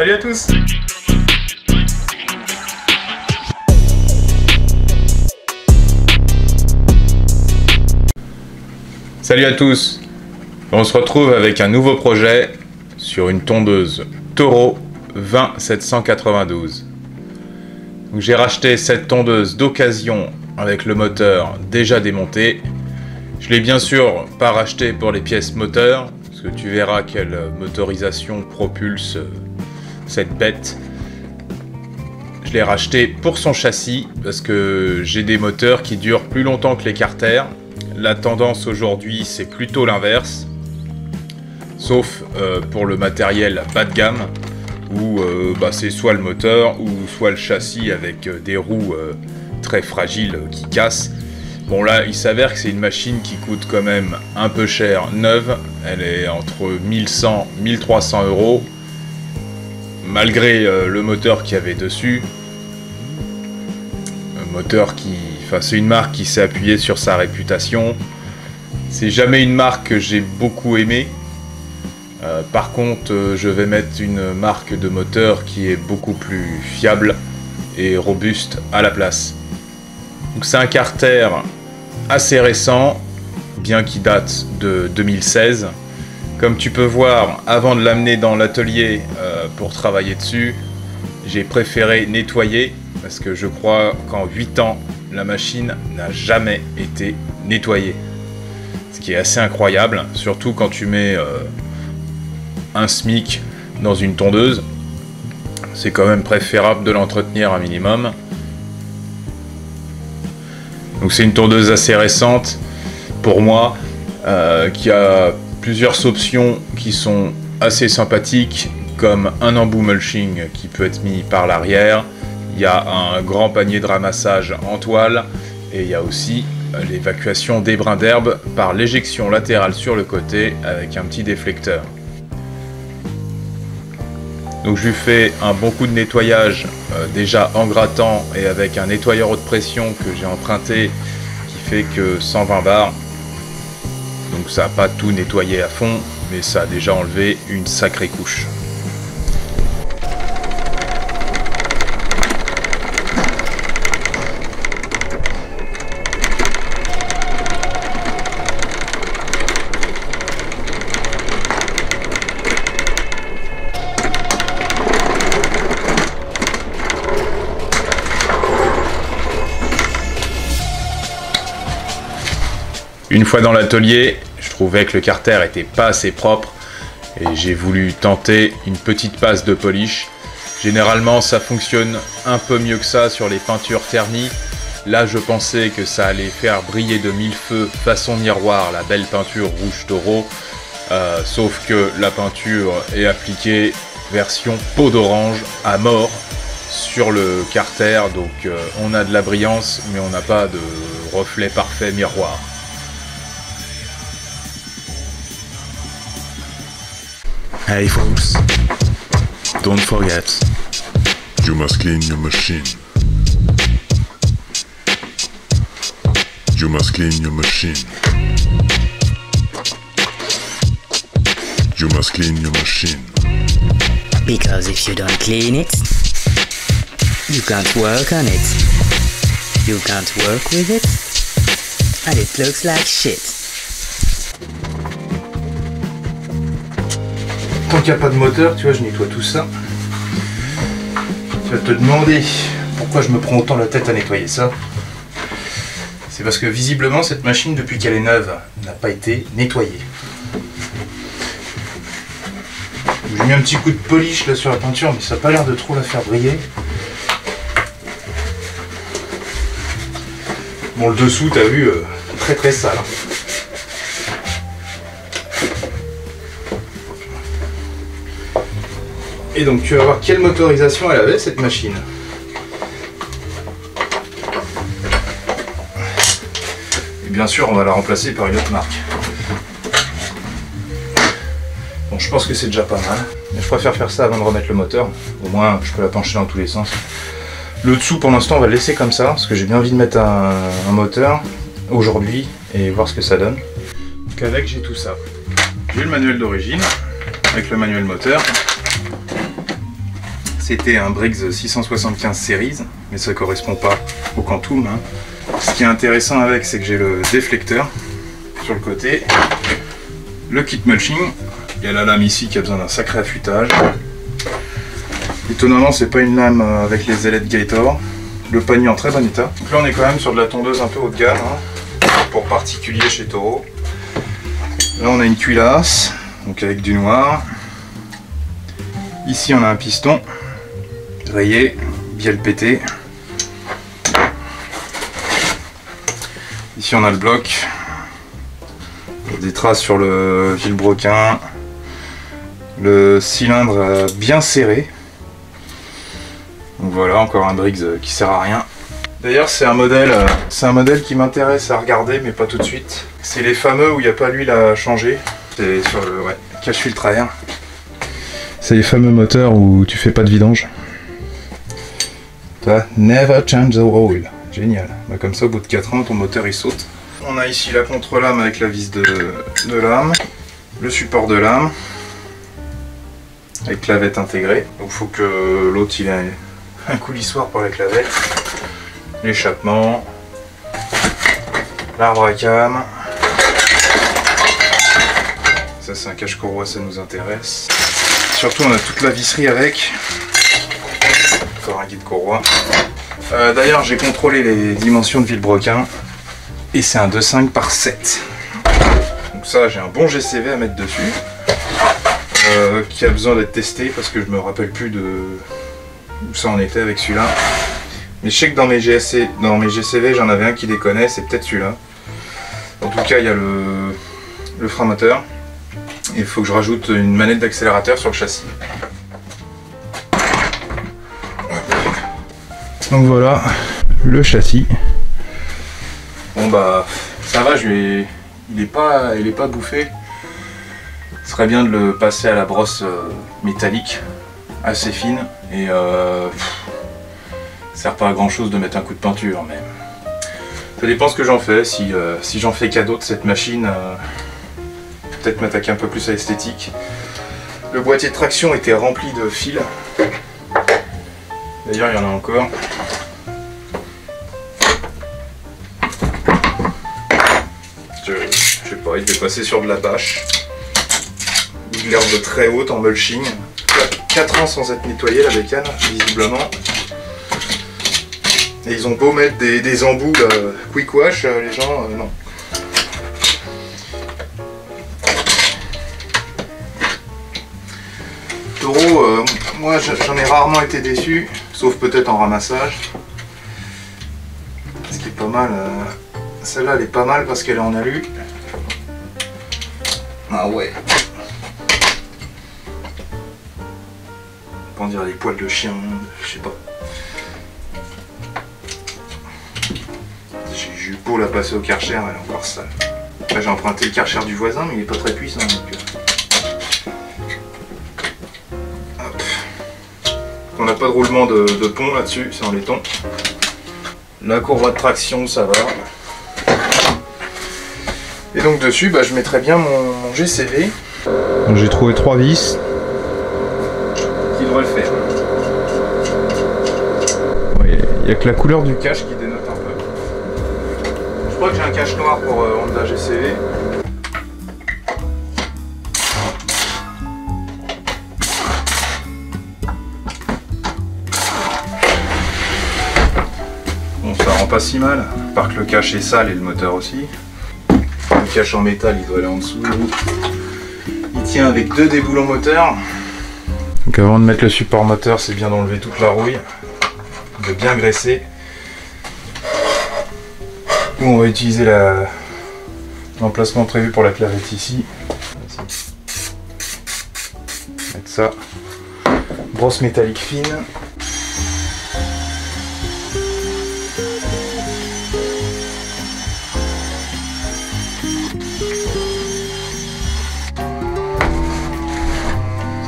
Salut à tous! Salut à tous! On se retrouve avec un nouveau projet sur une tondeuse Toro 20792. J'ai racheté cette tondeuse d'occasion avec le moteur déjà démonté. Je l'ai bien sûr pas racheté pour les pièces moteurs, parce que tu verras quelle motorisation propulse cette bête. Je l'ai racheté pour son châssis, parce que j'ai des moteurs qui durent plus longtemps que les carters. La tendance aujourd'hui c'est plutôt l'inverse, sauf pour le matériel bas de gamme, où c'est soit le moteur ou soit le châssis avec des roues très fragiles qui cassent. Bon là il s'avère que c'est une machine qui coûte quand même un peu cher neuve, elle est entre 1100 et 1300 euros, malgré le moteur qu'il y avait dessus. Un moteur qui... Enfin, c'est une marque qui s'est appuyée sur sa réputation. C'est jamais une marque que j'ai beaucoup aimée. Par contre, je vais mettre une marque de moteur qui est beaucoup plus fiable et robuste à la place. Donc c'est un carter assez récent, bien qu'il date de 2016. Comme tu peux voir, avant de l'amener dans l'atelier pour travailler dessus, j'ai préféré nettoyer, parce que je crois qu'en 8 ans, la machine n'a jamais été nettoyée. Ce qui est assez incroyable, surtout quand tu mets un SMIC dans une tondeuse. C'est quand même préférable de l'entretenir un minimum. Donc c'est une tondeuse assez récente pour moi, qui a plusieurs options qui sont assez sympathiques, comme un embout mulching qui peut être mis par l'arrière. Il y a un grand panier de ramassage en toile et il y a aussi l'évacuation des brins d'herbe par l'éjection latérale sur le côté avec un petit déflecteur. Donc je lui fais un bon coup de nettoyage déjà en grattant et avec un nettoyeur haute pression que j'ai emprunté qui fait que 120 bars. Donc ça n'a pas tout nettoyé à fond, mais ça a déjà enlevé une sacrée couche. Une fois dans l'atelier, je trouvais que le carter était pas assez propre et j'ai voulu tenter une petite passe de polish. Généralement ça fonctionne un peu mieux que ça sur les peintures ternies. Là je pensais que ça allait faire briller de mille feux façon miroir la belle peinture rouge taureau, sauf que la peinture est appliquée version peau d'orange à mort sur le carter, donc on a de la brillance mais on n'a pas de reflet parfait miroir. Hey folks, don't forget, you must clean your machine. You must clean your machine. You must clean your machine. Because if you don't clean it, you can't work on it. You can't work with it, and it looks like shit. Tant qu'il n'y a pas de moteur, tu vois, je nettoie tout ça. Tu vas te demander pourquoi je me prends autant la tête à nettoyer ça. C'est parce que visiblement cette machine, depuis qu'elle est neuve, n'a pas été nettoyée. J'ai mis un petit coup de polish là sur la peinture, mais ça n'a pas l'air de trop la faire briller. Bon, le dessous, t'as vu, très très sale. Et donc tu vas voir quelle motorisation elle avait cette machine. Et bien sûr on va la remplacer par une autre marque. Bon, je pense que c'est déjà pas mal. Mais je préfère faire ça avant de remettre le moteur. Au moins je peux la pencher dans tous les sens. Le dessous pour l'instant on va le laisser comme ça, parce que j'ai bien envie de mettre un moteur aujourd'hui et voir ce que ça donne. Donc avec j'ai tout ça. J'ai le manuel d'origine avec le manuel moteur. C'était un Briggs 675 Series, mais ça correspond pas au Quantum. Hein. Ce qui est intéressant avec, c'est que j'ai le déflecteur sur le côté, le kit mulching, il y a la lame ici qui a besoin d'un sacré affûtage. Étonnamment, c'est pas une lame avec les ailettes Gator. Le panier en très bon état. Donc là, on est quand même sur de la tondeuse un peu haut de gamme, hein, pour particulier chez Toro. Là, on a une cuirasse, donc avec du noir. Ici, on a un piston rayé, bielle pété. Ici, on a le bloc. Des traces sur le vilebrequin. Le cylindre bien serré. Donc voilà, encore un Briggs qui sert à rien. D'ailleurs, c'est un modèle qui m'intéresse à regarder, mais pas tout de suite. C'est les fameux où il n'y a pas l'huile à changer. C'est sur le cache-filtre à air. C'est les fameux moteurs où tu fais pas de vidange. T'as never change the oil. Génial. Bah, comme ça, au bout de 4 ans, ton moteur il saute. On a ici la contre-lame avec la vis de lame, le support de lame, avec clavette intégrée. Donc il faut que l'autre il ait un coulissoir pour la clavette, l'échappement, l'arbre à cam. Ça c'est un cache-courroie, ça nous intéresse. Surtout on a toute la visserie avec. Encore un guide courroie. D'ailleurs j'ai contrôlé les dimensions de vilebrequin et c'est un 2,5 par 7. Donc ça j'ai un bon GCV à mettre dessus. Qui a besoin d'être testé parce que je me rappelle plus de où ça en était avec celui-là. Mais je sais que dans mes GCV j'en avais un qui déconnait, c'est peut-être celui-là. En tout cas il y a le frein moteur. Il faut que je rajoute une manette d'accélérateur sur le châssis. Donc voilà le châssis. Bon bah ça va, il est pas bouffé. Ce serait bien de le passer à la brosse métallique assez fine et ça sert pas à grand chose de mettre un coup de peinture, mais ça dépend ce que j'en fais. Si j'en fais cadeau de cette machine, peut-être m'attaquer un peu plus à l'esthétique. Le boîtier de traction était rempli de fils. D'ailleurs il y en a encore. Je sais pas, il devait passer sur de la bâche. De l'herbe très haute en mulching. 4 ans sans être nettoyé la bécane, visiblement. Et ils ont beau mettre des embouts quick wash, les gens, non. Toro, moi j'en ai rarement été déçu, sauf peut-être en ramassage. Ce qui est pas mal. Celle-là elle est pas mal parce qu'elle est en alu. Ah ouais. On dirait des poils de chien, je sais pas. J'ai eu beau la passer au Karcher, elle est encore sale. Après j'ai emprunté le Karcher du voisin, mais il est pas très puissant. Donc, hop. On n'a pas de roulement de pont là-dessus, c'est en laiton. La courroie de traction, ça va. Et donc dessus, bah, je mettrai bien mon GCV. J'ai trouvé 3 vis. Qui devrait le faire. Il n'y a que la couleur du cache qui dénote un peu. Je crois que j'ai un cache noir pour Honda GCV. Bon, ça rend pas si mal, à part que le cache est sale et le moteur aussi. Le cache en métal, il doit aller en dessous. Il tient avec 2 déboulons moteurs. Donc avant de mettre le support moteur, c'est bien d'enlever toute la rouille, de bien graisser. Nous, on va utiliser l'emplacement prévu pour la clavette ici. Mettre ça. Brosse métallique fine.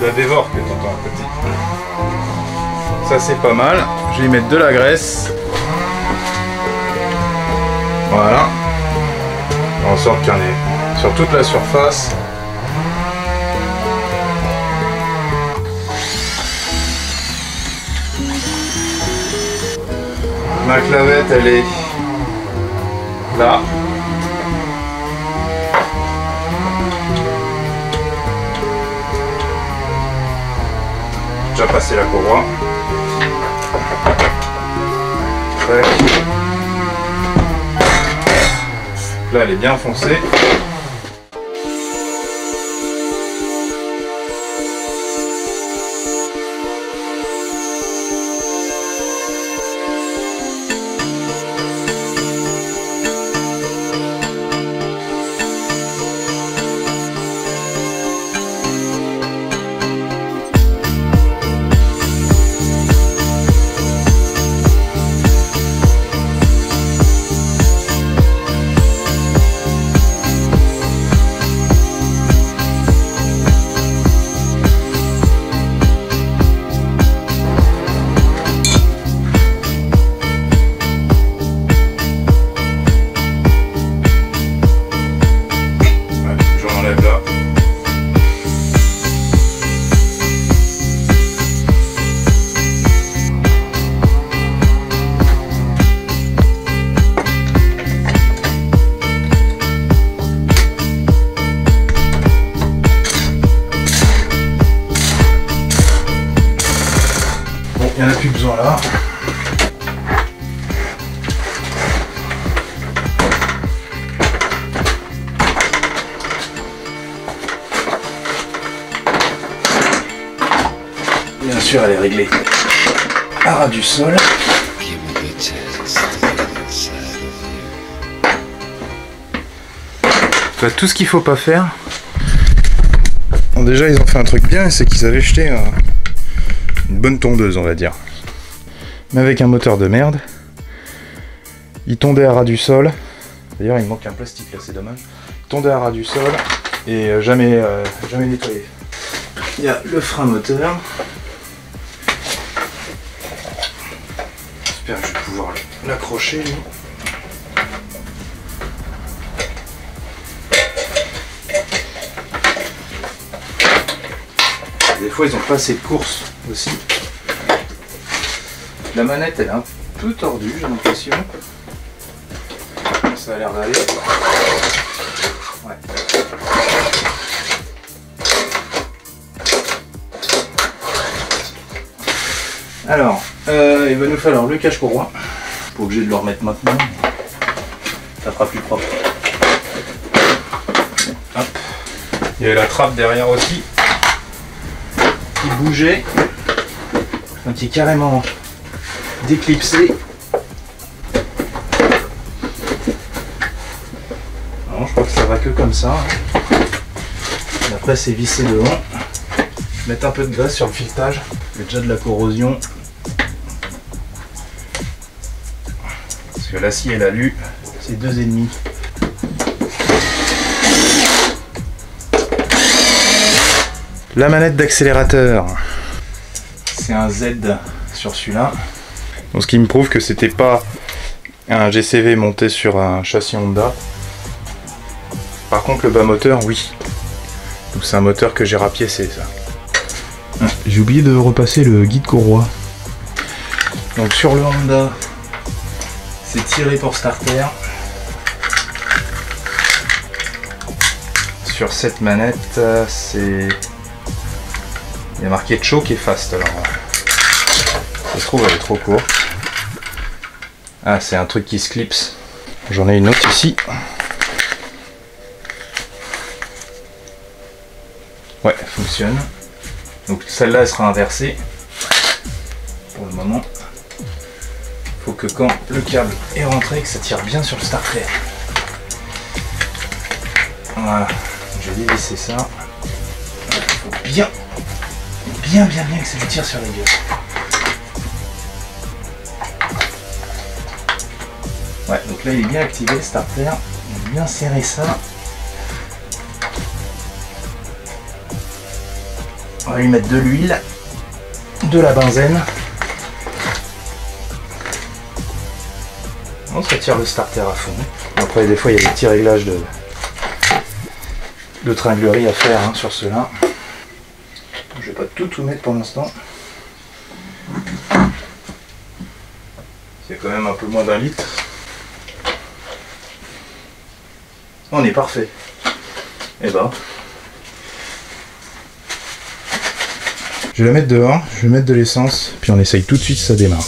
La dévore que t'entends à côté. Ça c'est pas mal. Je vais y mettre de la graisse. Voilà. En sorte qu'il y en ait sur toute la surface. Ma clavette, elle est là. J'ai déjà passé la courroie. Tac. Là, elle est bien foncée. Il n'y en a plus besoin là. Bien sûr, elle est réglée à ras du sol. Bah, tout ce qu'il faut pas faire. Bon, déjà, ils ont fait un truc bien, c'est qu'ils avaient jeté une bonne tondeuse, on va dire. Mais avec un moteur de merde. Il tondait à ras du sol. D'ailleurs, il me manque un plastique là, c'est dommage. Il tondait à ras du sol et jamais nettoyé. Il y a le frein moteur. J'espère que je vais pouvoir l'accrocher lui. Des fois, ils ont pas assez de course aussi. La manette, elle est un peu tordue, j'ai l'impression. Ça a l'air d'aller. Ouais. Alors, il va nous falloir le cache-courroie. Pas obligé de le remettre maintenant. Ça fera plus propre. Hop. Il y a la trappe derrière aussi. Qui bougeait, enfin, qui est carrément déclipsé. Non, je crois que ça va que comme ça. Et après c'est vissé devant. Mettre un peu de graisse sur le filetage. Il y a déjà de la corrosion. Parce que l'acier et l'alu, c'est 2,5. La manette d'accélérateur, c'est un Z sur celui-là. Donc ce qui me prouve que c'était pas un GCV monté sur un châssis Honda. Par contre le bas moteur, oui. Donc c'est un moteur que j'ai rapiécé ça. J'ai oublié de repasser le guide courroie. Donc sur le Honda, c'est tiré pour starter. Sur cette manette, c'est... Il y a marqué choke et fast alors. Ça se trouve elle est trop courte. Ah c'est un truc qui se clipse. J'en ai une autre ici. Ouais, elle fonctionne. Donc celle-là elle sera inversée. Pour le moment. Faut que quand le câble est rentré, que ça tire bien sur le starter. Voilà. Je vais dévisser ça. Il faut bien que ça tire sur les gueules. Ouais, donc là il est bien activé le starter. On va bien serrer ça. On va lui mettre de l'huile, de la benzène. On se retire le starter à fond. Après des fois il y a des petits réglages de tringlerie à faire hein, sur ceux-là. Je vais pas tout mettre pour l'instant. Il y a quand même un peu moins d'1 litre. On est parfait. Et ben. Je vais la mettre dehors, je vais mettre de l'essence, puis on essaye tout de suite si ça démarre.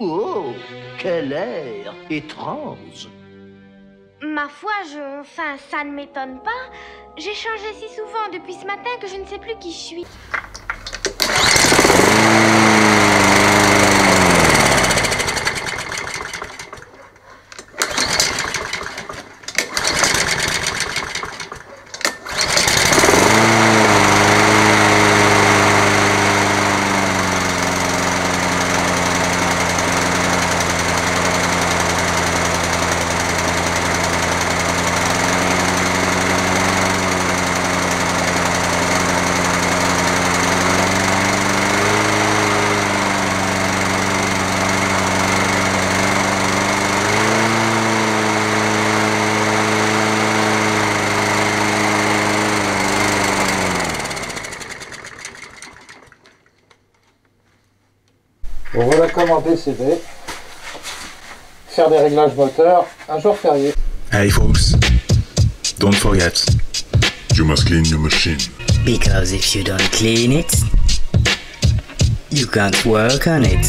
Oh, quel air étrange. Ma foi, Enfin, ça ne m'étonne pas. J'ai changé si souvent depuis ce matin que je ne sais plus qui je suis. Bon, voilà comment décider. Faire des réglages moteurs un jour férié. Hey folks, don't forget. You must clean your machine. Because if you don't clean it, you can't work on it.